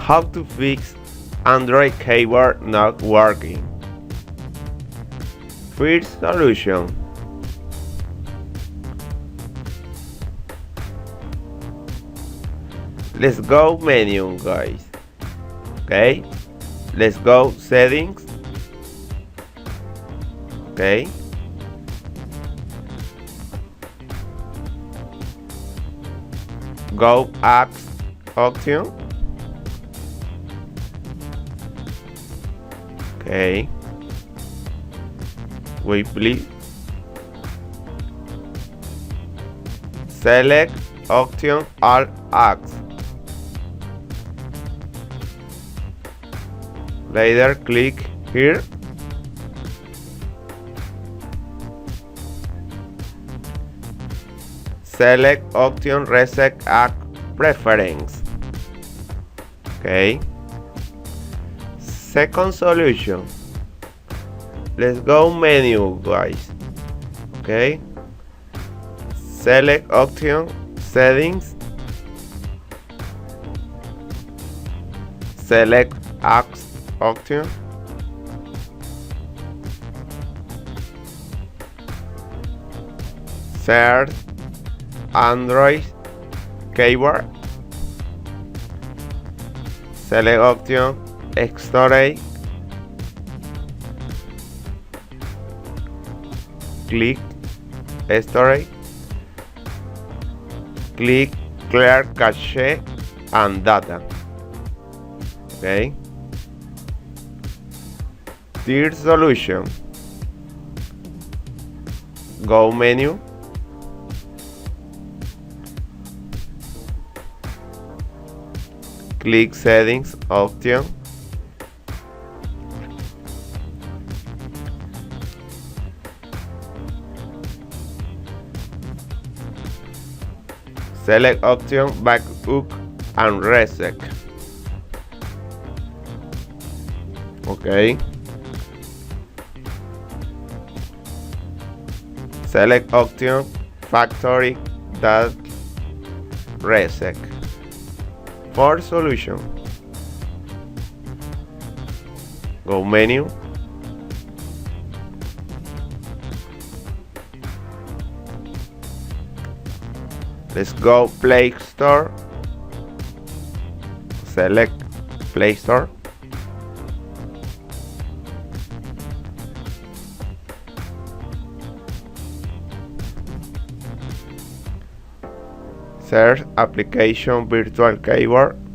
How to fix Android keyboard not working. First solution. Let's go menu, guys. Okay, let's go settings. Okay, go apps option. Okay, wait please. Select option all apps. Later click here. Select option reset app preference. Okay. Second solution. Let's go menu, guys. Okay. Select option settings. Select apps option. Search Android keyboard. Select option storage. Click storage. Click clear cache and data. Okay. Third solution. Go menu. Click settings option. Select option backup and reset. Okay. Select option factory that reset. Fourth solution. Go menu. Let's go Play Store. Select Play Store. Search application virtual keyboard.